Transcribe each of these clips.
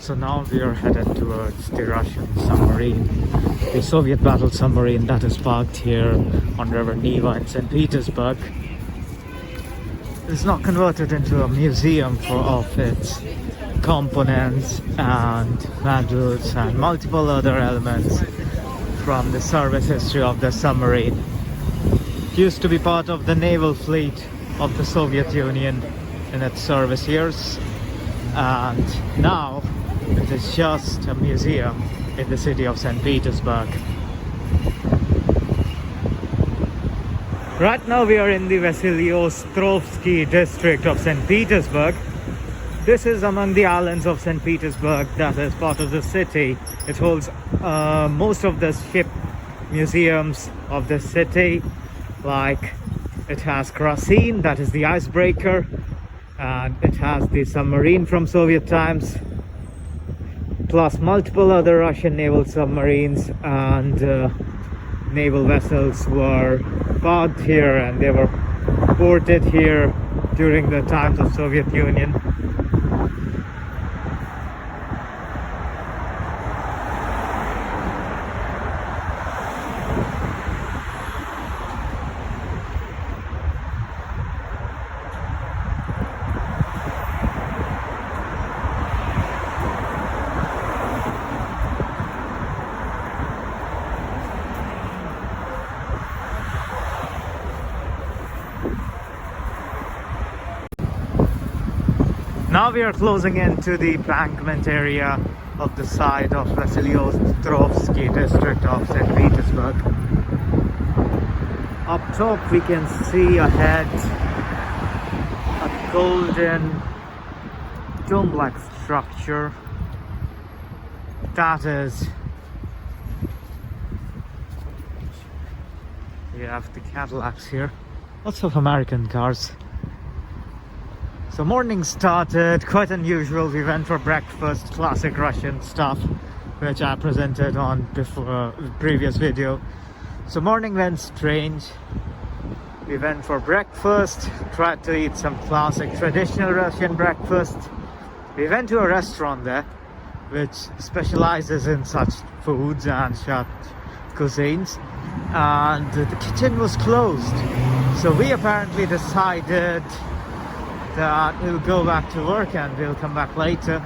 So now we are headed towards the Russian submarine, the Soviet battle submarine that is parked here on River Neva in St. Petersburg. It's not converted into a museum of its components and modules and multiple other elements from the service history of the submarine. It used to be part of the naval fleet of the Soviet Union in its service years, and now it is just a museum in the city of St. Petersburg. Right now we are in the Vasily Ostrovsky district of St. Petersburg. This is among the islands of St. Petersburg that is part of the city. It holds most of the ship museums of the city. Like, it has Krasin, that is the icebreaker, and it has the submarine from Soviet times, plus multiple other Russian naval submarines and naval vessels were parked here, and they were ported here during the times of Soviet Union. Now we are closing into the embankment area of the side of Vasily Ostrovsky district of St. Petersburg. Up top we can see ahead a golden dome-like structure. That is, we have the Cadillacs here, lots of American cars. So morning started quite unusual. We went for breakfast, classic Russian stuff, which I presented on before previous video. So morning went strange. We went for breakfast, tried to eat some classic traditional Russian breakfast. We went to a restaurant there which specializes in such foods and such cuisines, and the kitchen was closed. So we apparently decided that we'll go back to work and we'll come back later.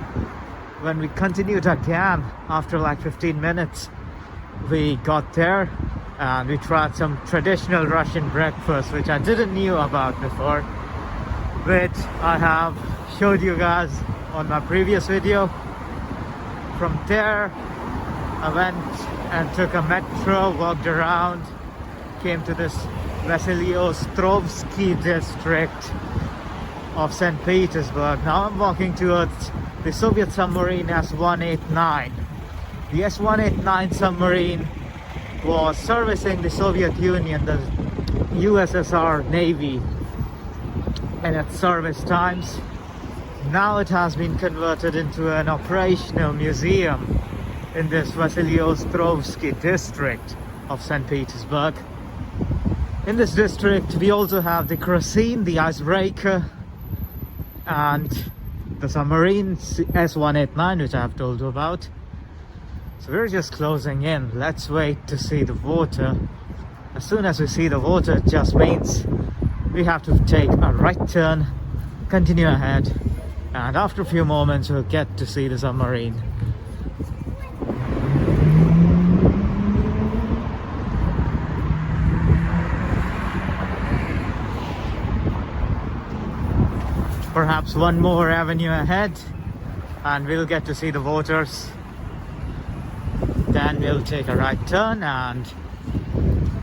When we continued again, after like 15 minutes, we got there and we tried some traditional Russian breakfast, which I didn't knew about before, which I have showed you guys on my previous video. From there, I went and took a metro, walked around, came to this Vasily Ostrovsky district of St. Petersburg. Now I'm walking towards the Soviet submarine S-189. The S-189 submarine was servicing the Soviet Union, the USSR Navy, in its service times. Now it has been converted into an operational museum in this Vasily Ostrovsky district of St. Petersburg. In this district we also have the Krasin, the icebreaker, and the submarine S-189, which I have told you about. So we're just closing in. Let's wait to see the water. As soon as we see the water, it just means we have to take a right turn, continue ahead, and after a few moments we'll get to see the submarine. Perhaps one more avenue ahead and we'll get to see the waters. Then we'll take a right turn and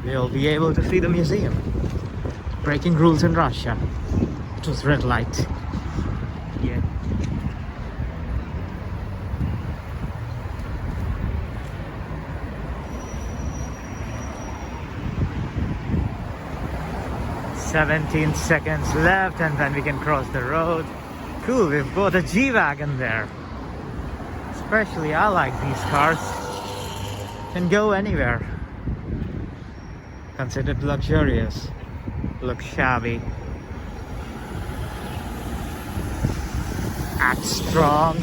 we'll be able to see the museum. Breaking rules in Russia. It was red light. Yeah. "17 seconds left and then we can cross the road." Cool, we've got a G-Wagon there. Especially I like these cars. Can go anywhere. Considered luxurious. Looks shabby. Act strong.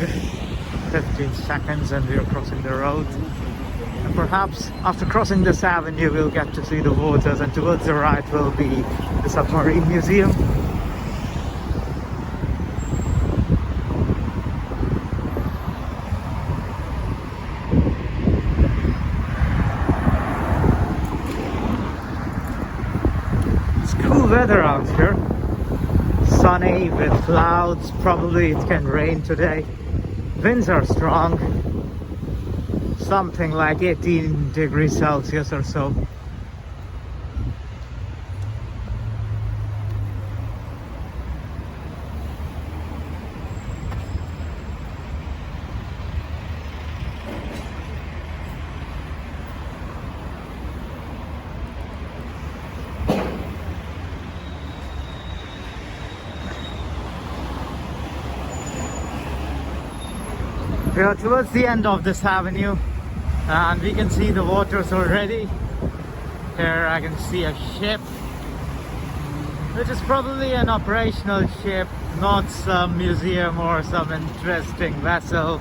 15 seconds and we are crossing the road. And perhaps after crossing this avenue we'll get to see the waters, and towards the right will be the Submarine Museum. It's cool weather out here. Sunny with clouds, probably it can rain today. Winds are strong, something like 18 degrees Celsius or so. We are towards the end of this avenue and we can see the waters already. Here I can see a ship, which is probably an operational ship, not some museum or some interesting vessel.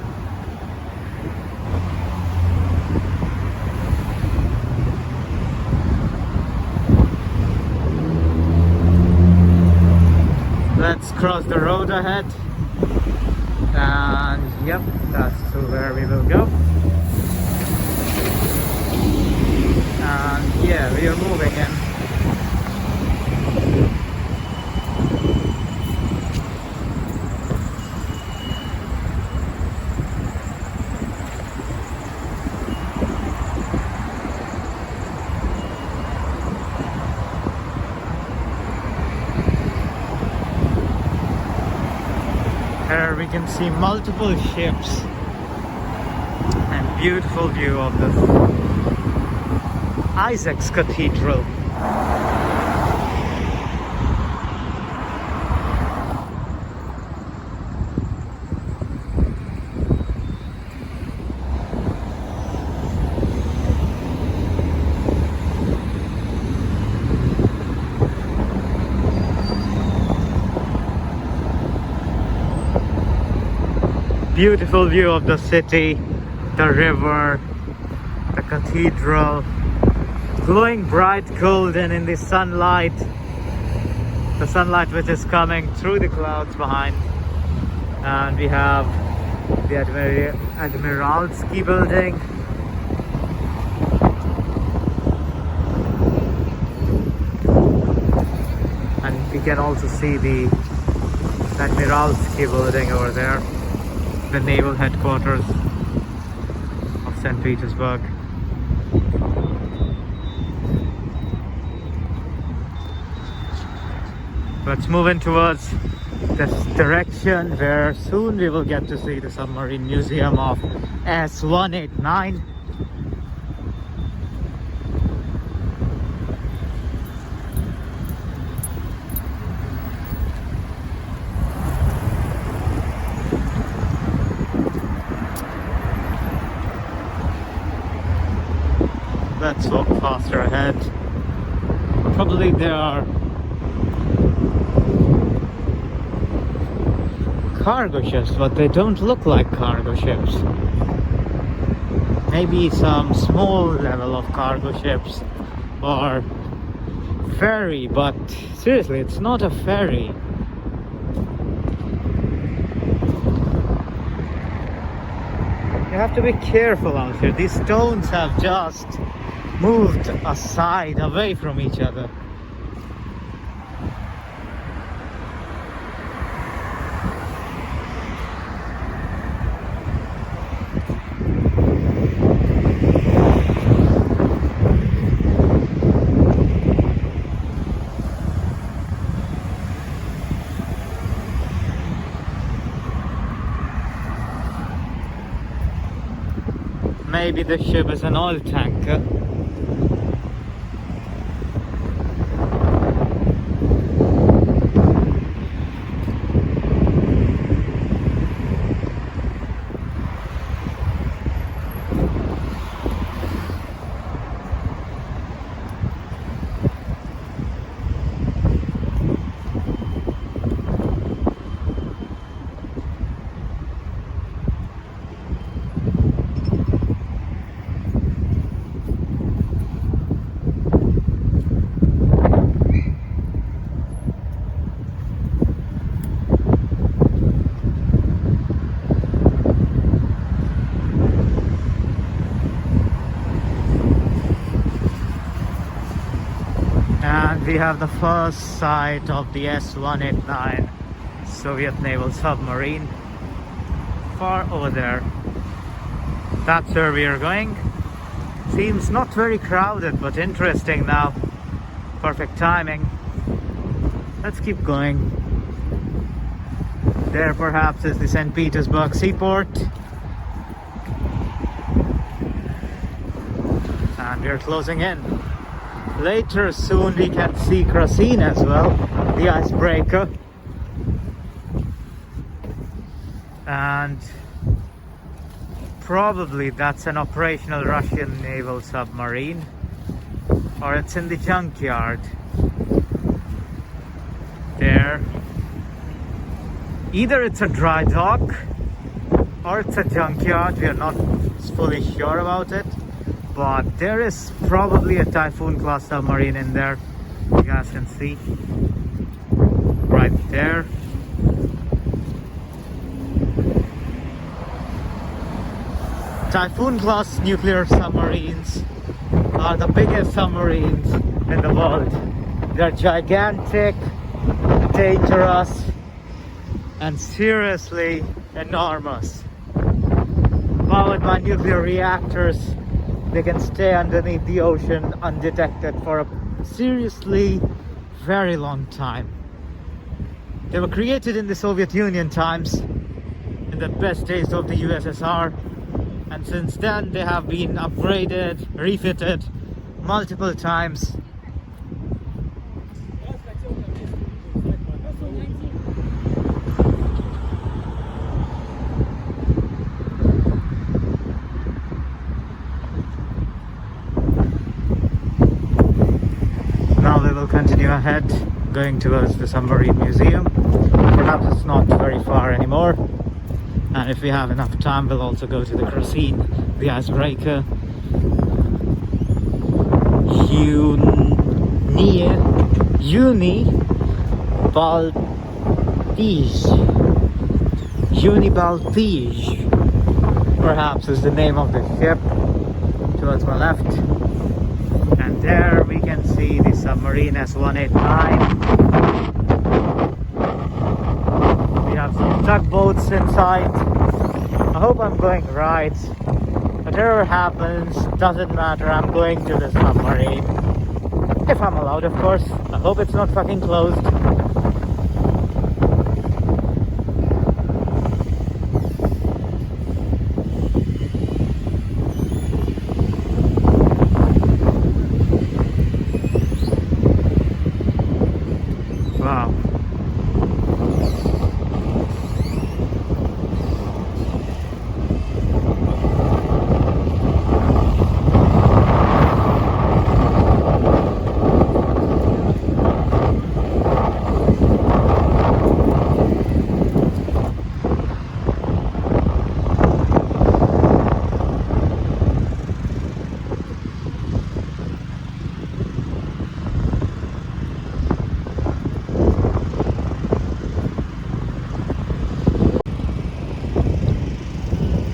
Let's cross the road ahead. And yep, that's to where we will go. And yeah, we are moving in. Here we can see multiple ships and beautiful view of the Isaac's Cathedral. Beautiful view of the city, the river, the cathedral, glowing bright golden in the sunlight which is coming through the clouds behind. And we have the Admiralty building. And we can also see the Admiralty building over there, the naval headquarters of Saint Petersburg. Let's move in towards this direction where soon we will get to see the Submarine Museum of S189. Let's walk faster ahead. Probably there are cargo ships, but they don't look like cargo ships. Maybe some small level of cargo ships or ferry, but seriously, it's not a ferry. You have to be careful out here. These stones have just moved aside, away from each other. Maybe the ship is an oil tanker. And we have the first sight of the S-189 Soviet naval submarine far over there. That's where we are going. Seems not very crowded, but interesting now. Perfect timing. Let's keep going. There perhaps is the Saint Petersburg seaport. And we're closing in. Later soon we can see Krasin as well, the icebreaker. And probably that's an operational Russian naval submarine, or it's in the junkyard there. Either it's a dry dock or it's a junkyard. We are not fully sure about it, but there is probably a Typhoon class submarine in there. You guys can see right there. Typhoon class nuclear submarines are the biggest submarines in the world. They're gigantic, dangerous, and seriously enormous. Powered by nuclear reactors, they can stay underneath the ocean undetected for a seriously very long time. They were created in the Soviet Union times, in the best days of the USSR. And since then they have been upgraded, refitted multiple times. Now we will continue ahead, going towards the Submarine Museum. Perhaps it's not very far anymore. And if we have enough time, we'll also go to the Krasin, the icebreaker. Unibaltige, perhaps is the name of the ship, towards my left. And there we can see the submarine S-189. We have some tugboats inside. I hope I'm going right. Whatever happens, doesn't matter. I'm going to the submarine. If I'm allowed, of course. I hope it's not fucking closed. Wow.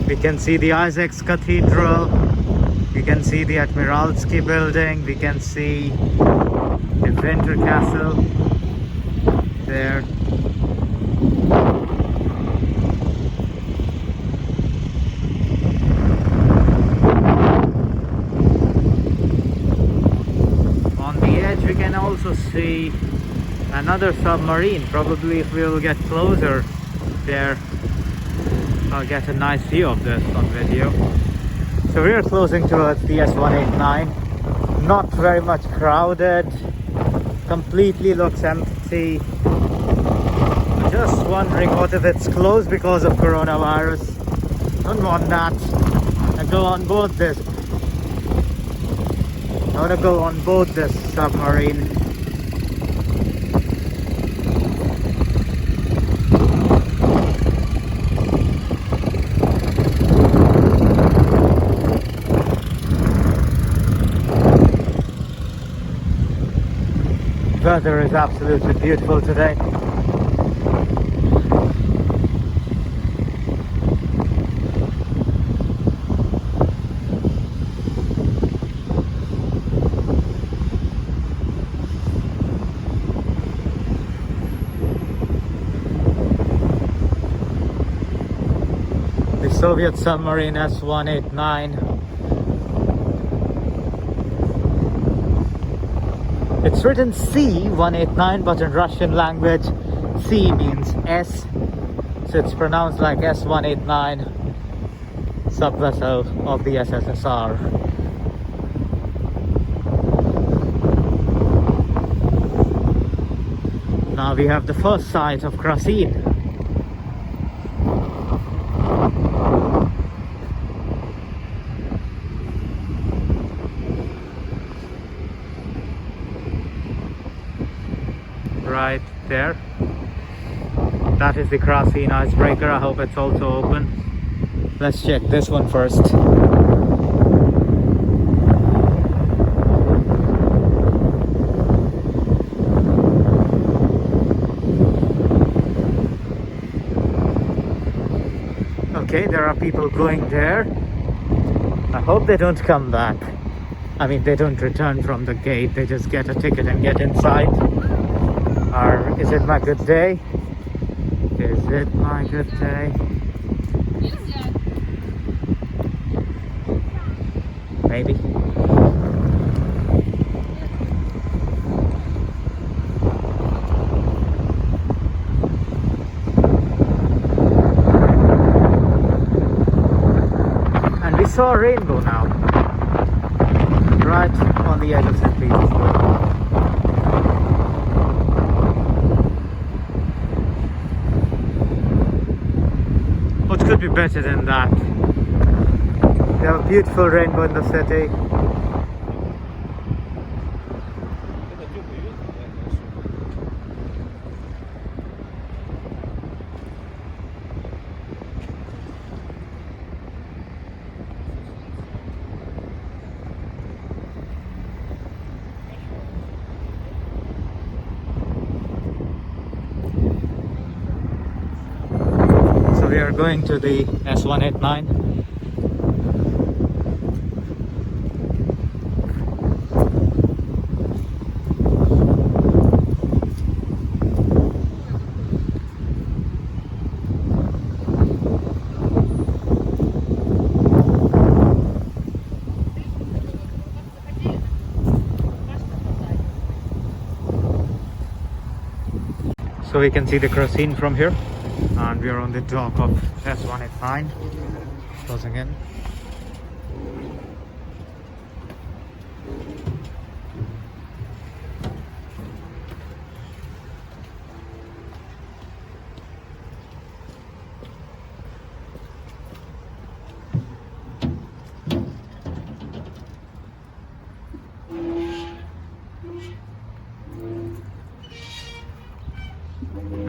We can see the Isaacs Cathedral, we can see the Admiralsky building, we can see the Winter Castle there. On the edge we can also see another submarine. Probably if we'll get closer there, I'll get a nice view of this on video. So we're closing towards the S-189. Not very much crowded. Completely looks empty. I'm just wondering what if it's closed because of coronavirus. Don't want that. I go on board this. I want to go on board this submarine. Weather is absolutely beautiful today. Soviet submarine S-189. It's written C-189, but in Russian language C means S, so it's pronounced like S-189, sub-vessel of the SSSR. Now we have the first sight of Krasin. Right there. That is the Krasin icebreaker. I hope it's also open. Let's check this one first. Okay, there are people going there. I hope they don't come back. I mean, they don't return from the gate. They just get a ticket and get inside. Or is it my good day? Is it my good day? Maybe. And we saw a rainbow now, right on the edge of Saint Petersburg. What could be better than that? We have a beautiful rainbow in the city. So we are going to the S-189. So we can see the Krasin from here, and we are on the dock of S-189, closing in.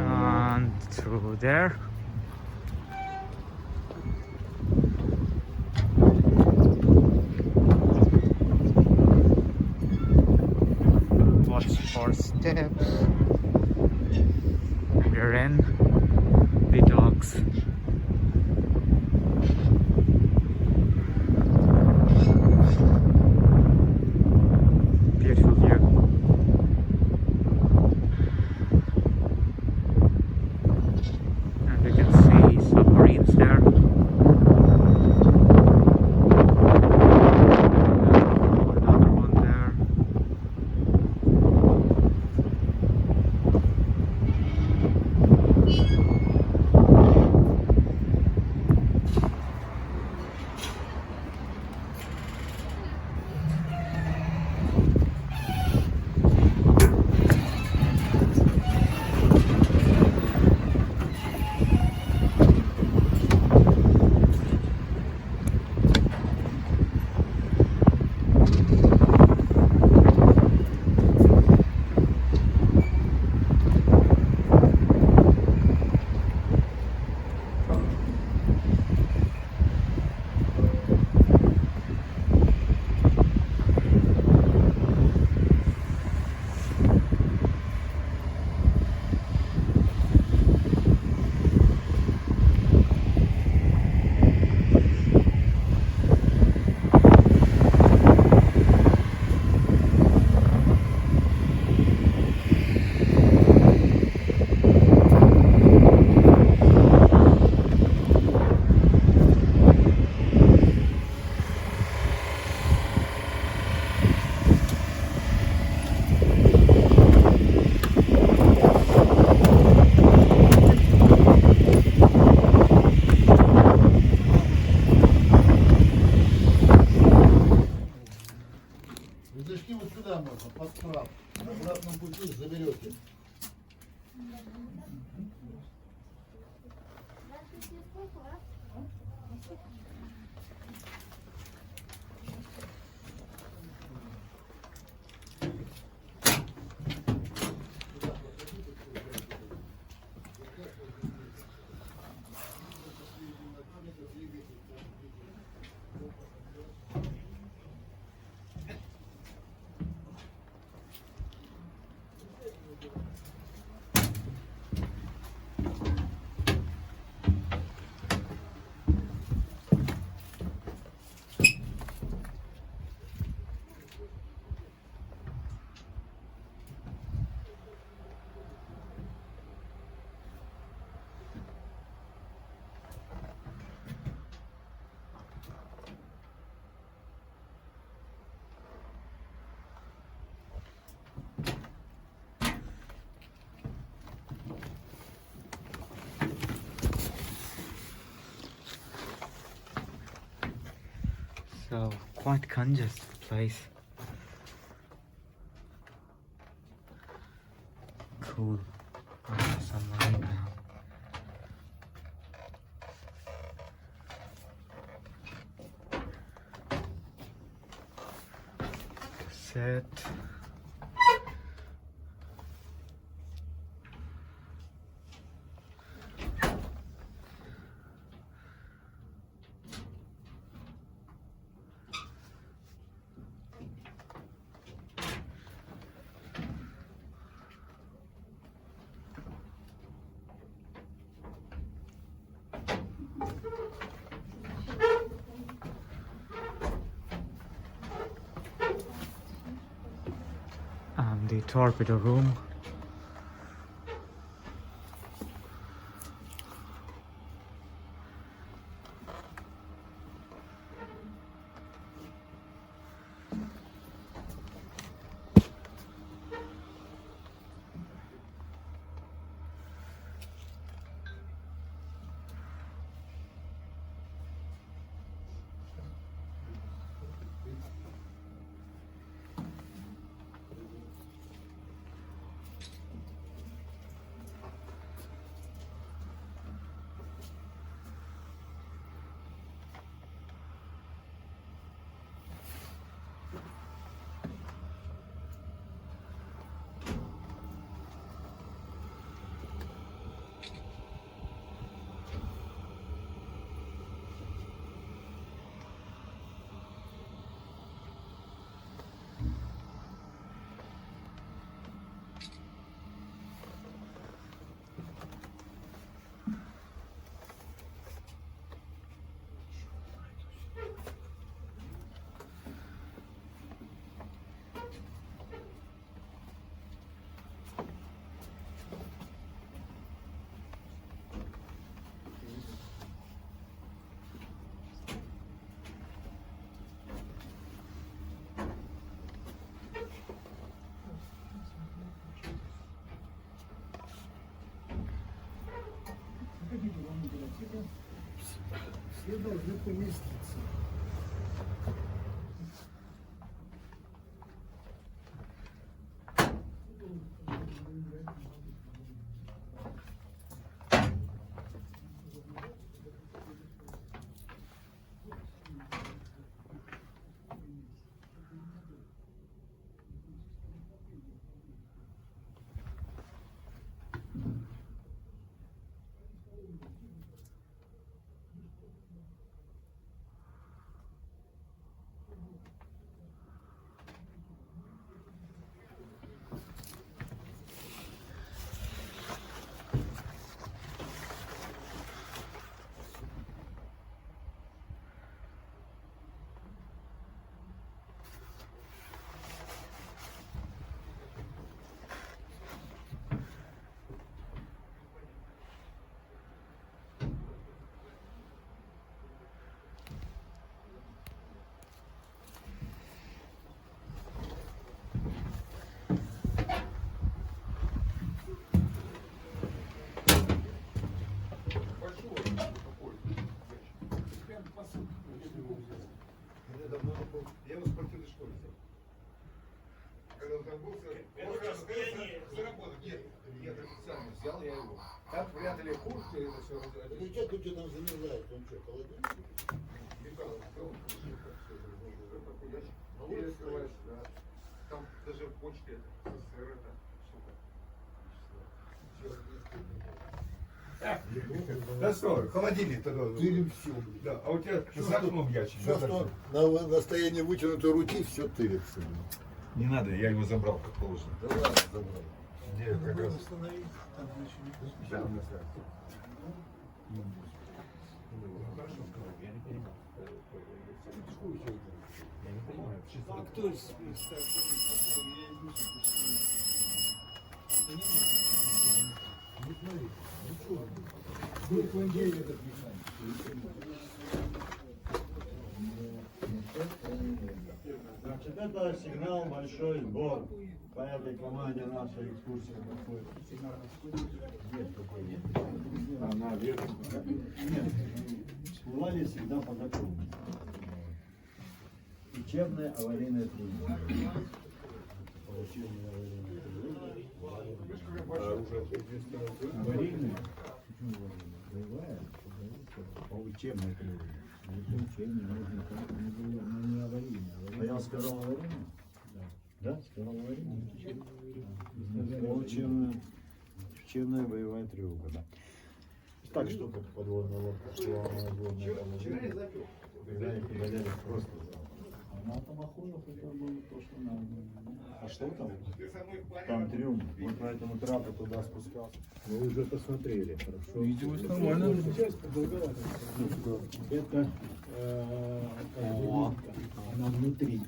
And through there. Watch for steps. We're in the docks. Beautiful view. And you can see submarines there. Another one there. На обратном пути заберете. So, quite congested place. Cool. On the submarine now. Set. And the torpedo room. Все должны поместиться. двигатели пушки, это все. Ну что ты там замерзает? Он что, холодильник? И открываешь, да. Там даже в почте СССР это что-то. Да что, холодильник-то должен. Тырим все. Да, а у тебя за окном ящик. Все, что на расстоянии вытянутой руки, все тырится. Не надо, я его забрал как положено. Да ладно, забрал. Где как раз. Да. А кто Значит, это сигнал большой сбор. По этой команде наша экскурсия проходит. Нет такой, нет. Она вверх. Нет. Всплывали всегда по закону. Учебная аварийная трудность. Получение аварийной трудности. Аварийная? Боевая? По учебной трудности. Учебная, нужно как, не аварийная. А я сказал аварийная? Да, сказал аварийная. Учебная боевая тревога, да. Так что как подводная лодка, плавная водная, когда их удаляли просто зал. А на атомоходах это было то, что надо. А что там? Там трюм. Вот по этому трапу туда спускался. Вы уже посмотрели, хорошо? Видео нормально. Это она внутри.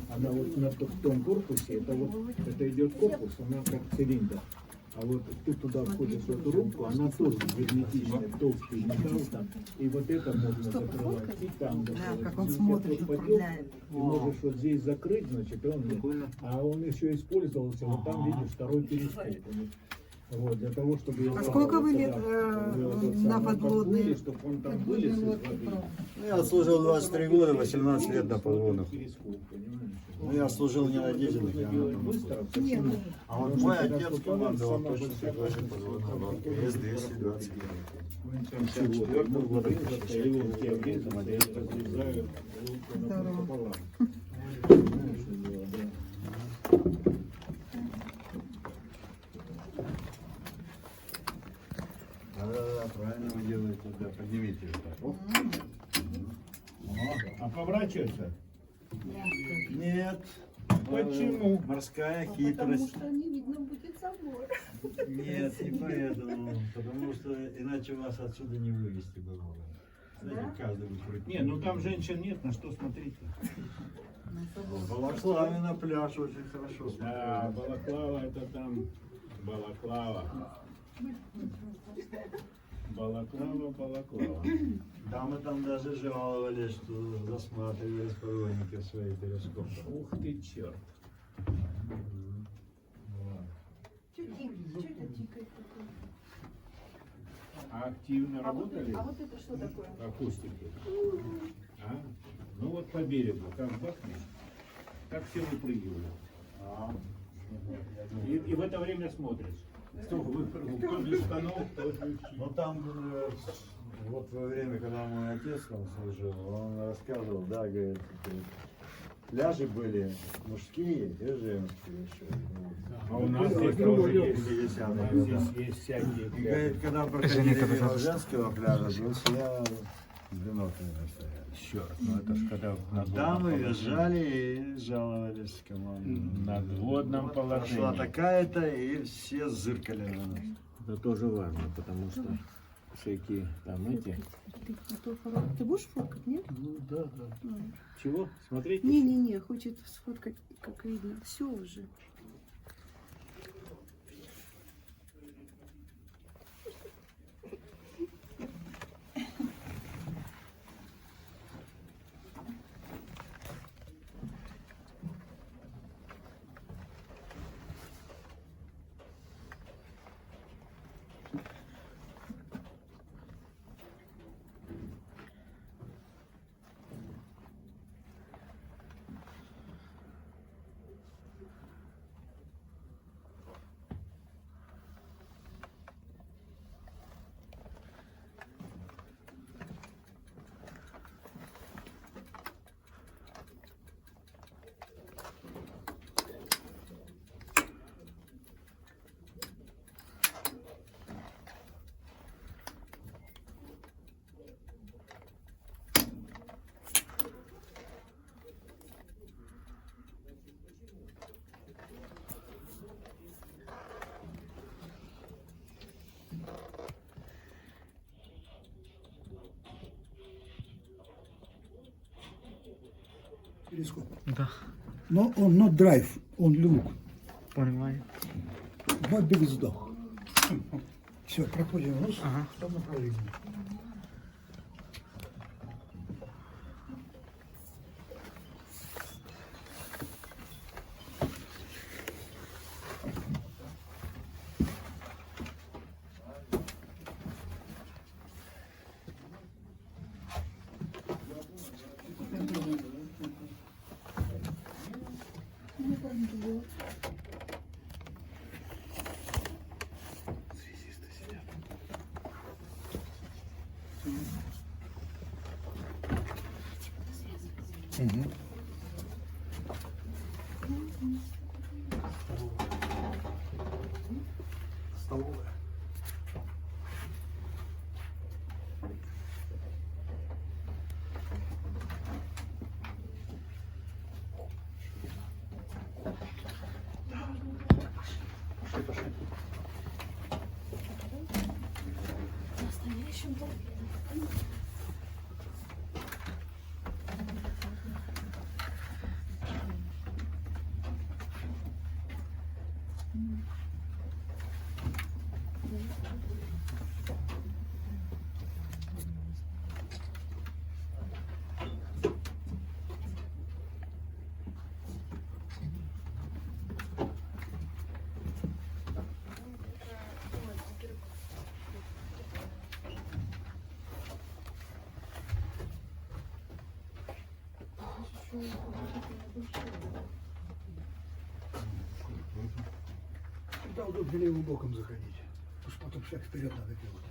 Она вот на том корпусе, это идет корпус, она как цилиндр. А вот ты туда входишь в эту рубку, она тоже герметичная, толстый металл там. И вот это можно закрывать. И там закрывать. Как он смотрит, управляет. И можешь вот здесь закрыть, значит, и он, а он еще использовался, вот там видишь второй перископ. Вот, для того, чтобы... А сколько вы лет на подводной? Чтобы он там вылез из воды. Я служил 23 года, 18 лет на подводных. Ну, я служил не на дизельных, я на подводных. Нет, А вот мой отец командовал точно такой же подводной лодкой. С-220. 54-го года. И вот те обрезают, разрезают пополам. Да, правильно вы делаете, да, поднимите его так. Оп. А поворачивается? Нет. Почему? Морская потому хитрость. что не видно будет забор. Нет, не поэтому. Потому что иначе вас отсюда не вывести было. Знаете, каждый будет крутить. Не, ну там женщин нет, на что смотрите. В Балаклаве на пляж очень хорошо Да, смотрели. балаклава это там, балаклава. Балаклава. Дамы там даже жаловались, что засматривались поклонники в свои перископы. Ух ты, черт. Что это тикает такое? А активно работали? А вот это что такое? Акустики. А? Ну вот по берегу, как бахнешь, так все выпрыгивают. И в это время смотришь. Кто выпрыгнул, кто без штанов, кто Но там, вот во время, когда мой отец там служил, он рассказывал, да, говорит, пляжи были мужские и женские еще. А у нас здесь тоже есть. У нас здесь есть всякие. И говорит, когда проходили мимо женского пляжа, был я с биноклями стояли. Черт, ну это ж когда Дамы визжали и жаловались команде. на водном Пошла положении. такая-то, и все зыркали на нас. Это тоже важно, потому что всякие там эти. Ты будешь фоткать, нет? Ну да. Чего? Смотрите. Не, хочет сфоткать, как видно. Все уже. перископ. Да, Но он not drive, он люк. понимаю. Бобик сдох. Все, проходим нос Ага. в том направлении. Столовая. Туда удобнее левым боком заходить. Потому что потом шаг вперед надо делать.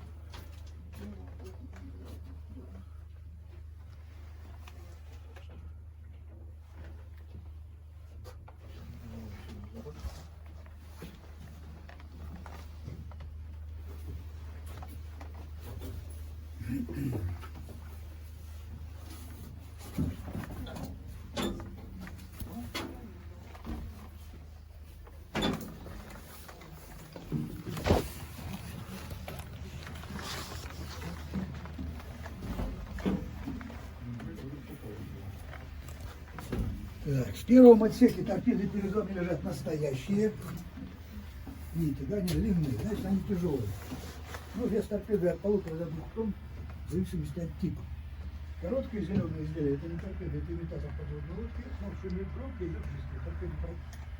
Так, в первом отсеке торпеды перед вами лежат настоящие. Видите, да, они длинные, значит, они тяжелые. Ну, вес торпеды от 1,5 до 2 тонн, в зависимости от типа. Короткое зеленое изделие, это не торпеда, это имитатор подводной лодки, но в шумит громко идет чистый. Торпеды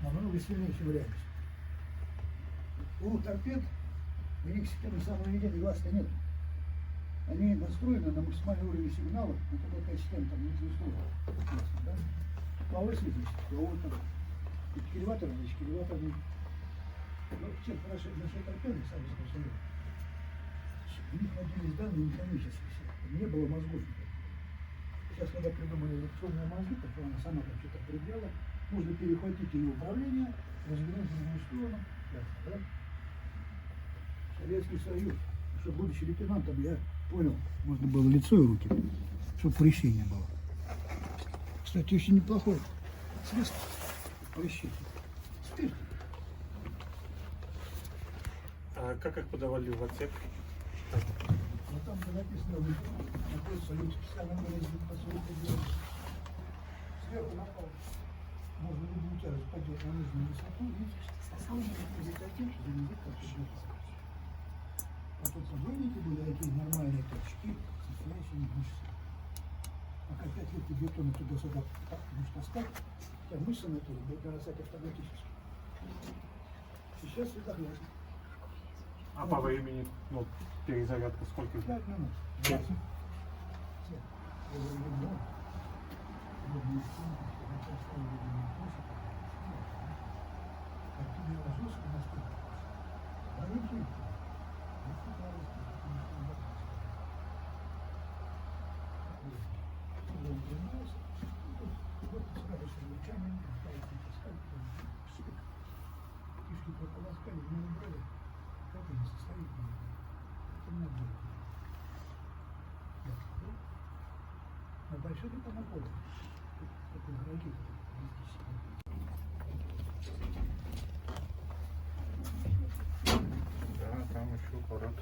намного сильнее, чем реальность. У торпед, у них системы самонаведения глаз-то нет. Они настроены на максимальный уровень сигнала, это такая система, там, не условия. Да? Половой светлость, вот там. Килеватор, значит, килеватор. Ну, чем хорошо наши торпеды, сами скажем, у них родились данные механические все. Не было мозгов. Сейчас, когда придумали редукционные мозги, так она сама там что-то определяла, можно перехватить ее управление, развернуть в другую сторону. Да? Советский Союз. Что, будучи лейтенантом, я понял, можно было лицо и руки, чтобы прыщение было. Кстати, очень неплохое средство прыщения. Спирт. А как их подавали в отсек? Но там, где написано, находится люди специально вылезли по своему делу. Сверху напал. Можно любую тяжесть поднять на нужную высоту и результатив завезет как то. А тут подвойники были такие нормальные торчки с настоящими мышцами. Пока 5 лет ты бетона туда-сюда будешь таскать, у тебя мышцы на теле будут нарастать автоматически. Сейчас это ясно. А по времени, ну, перезарядка сколько? 5 минут. 5. На больших это находит. Такой дорогий. Да, там еще поворот.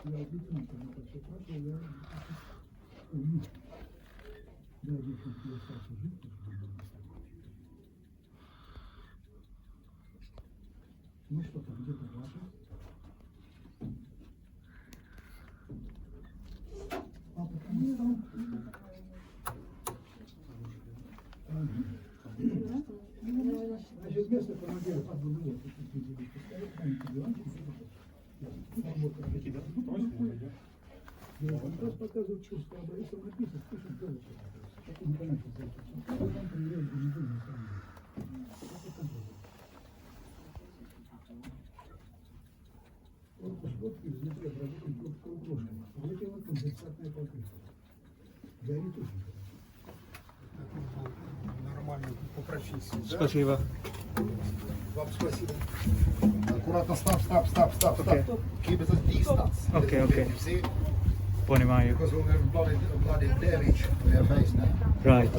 Я лейтенант, но все прошло, я умер. Да, если я остался жить, то ну что там, где-то ваши? А потому там... Значит, место командира так бы было, что тут люди поставить, маленький диванчик, я вам раз показываю чувство, а если написано, пишет голос. Как не понятно, там проверяют, не думаю, на самом деле. Это контроль. Вот изнутри обработан кругложками. Вот это вот конденсатное покрытие. Горит очень хорошо. Нормально, по профессии. Да? Спасибо. Вам спасибо. Аккуратно, stop. Okay. Keep it a distance. Okay, okay. You see? Понимаю. Because we have bloody damage to your face now. Right.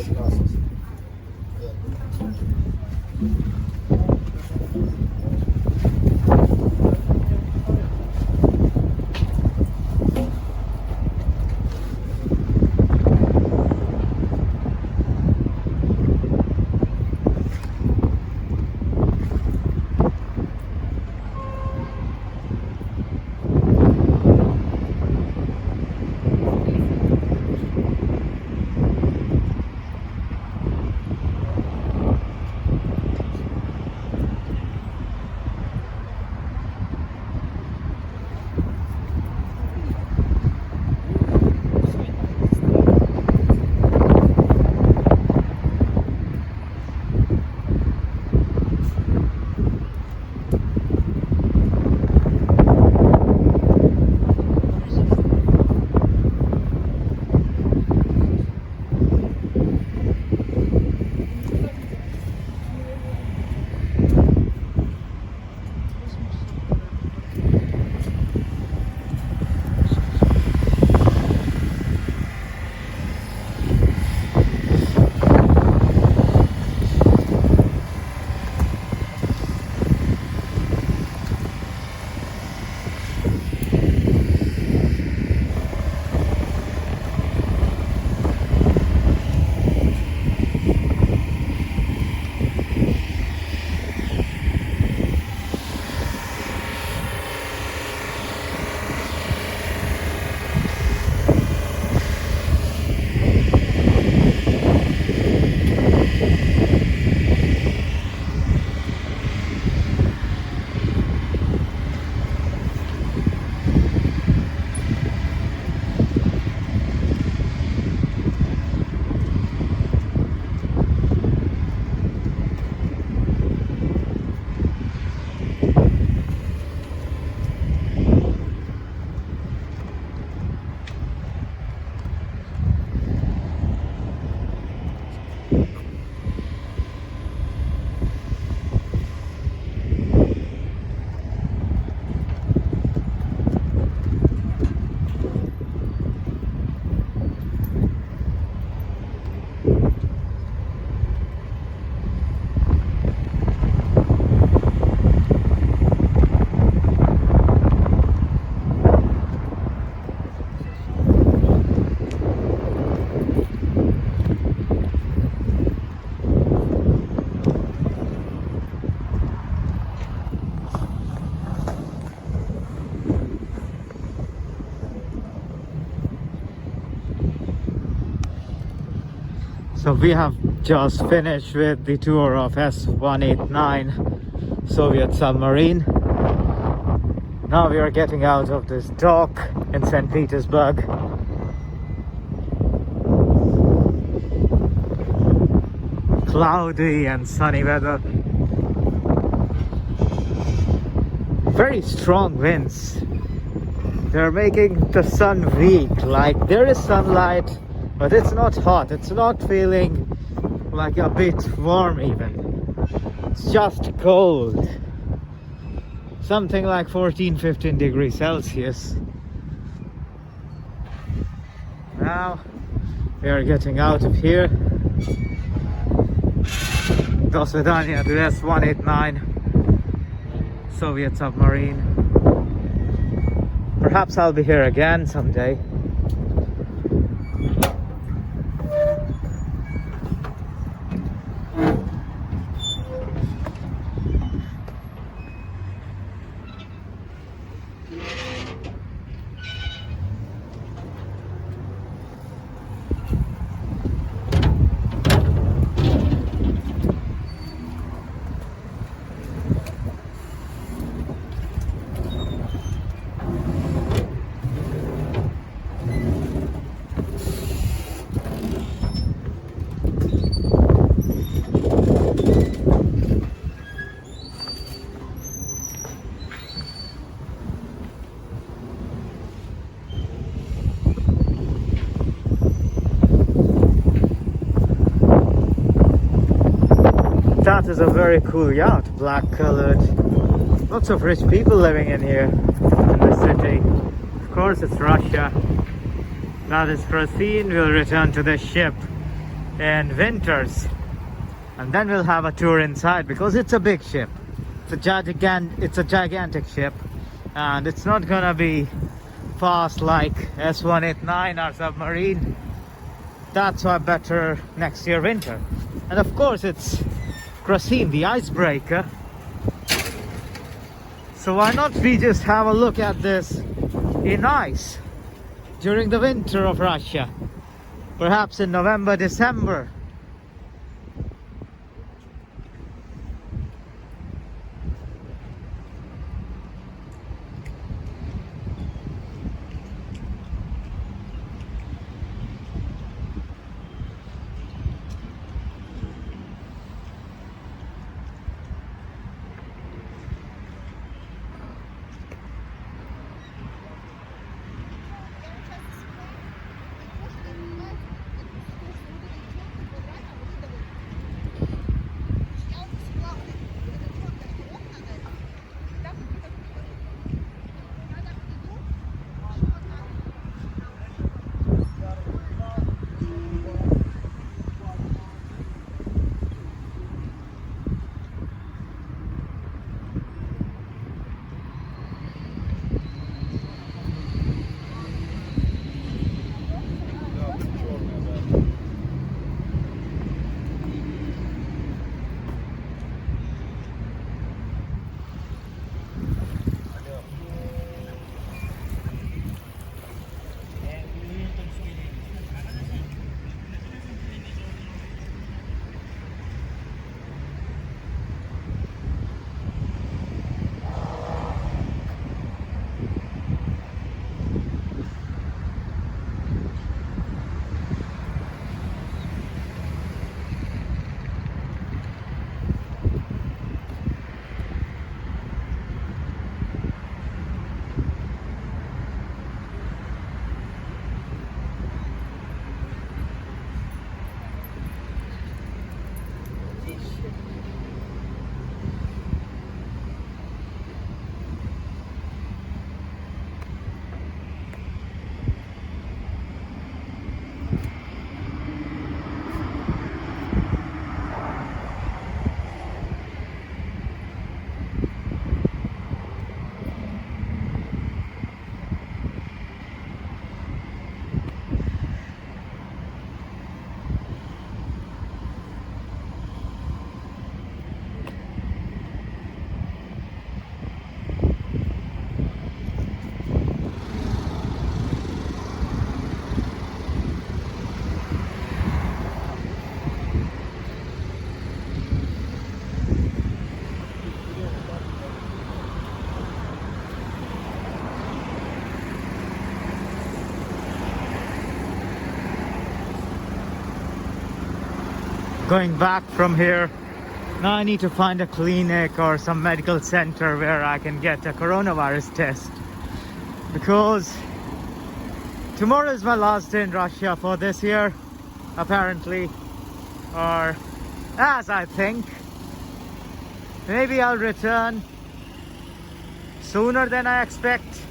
So we have just finished with the tour of S-189 Soviet submarine. Now we are getting out of this dock in Saint Petersburg. Cloudy and sunny weather. Very strong winds. They're making the sun weak. Like there is sunlight, but it's not hot. It's not feeling like a bit warm even. It's just cold. Something like 14-15 degrees Celsius. Now we are getting out of here. Do svidania to S-189 Soviet submarine. Perhaps I'll be here again someday. That is a very cool yacht, black colored. Lots of rich people living in here in the city. Of course it's Russia. That is Francine. We'll return to the ship in winters, and then we'll have a tour inside because it's a big ship. It's a gigantic ship, and it's not gonna be fast like S189 or Submarine. That's why better next year winter. And of course it's Krasin, the icebreaker. So why not we just have a look at this in ice during the winter of Russia, perhaps in November, December. Going back from here, now I need to find a clinic or some medical center where I can get a coronavirus test, because tomorrow is my last day in Russia for this year, apparently, or as I think. Maybe I'll return sooner than I expect.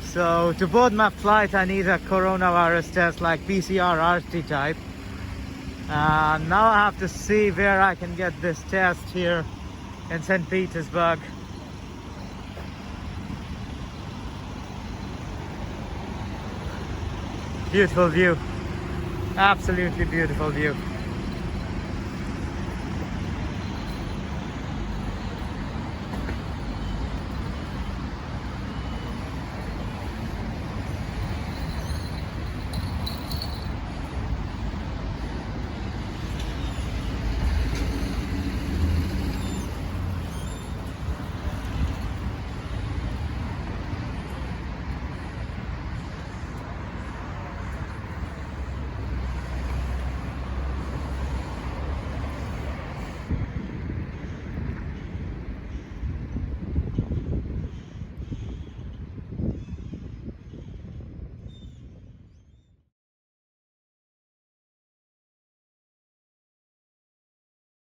So to board my flight I need a coronavirus test, like PCR RT type. Now I have to see where I can get this test here in Saint Petersburg. Beautiful view. Absolutely beautiful view.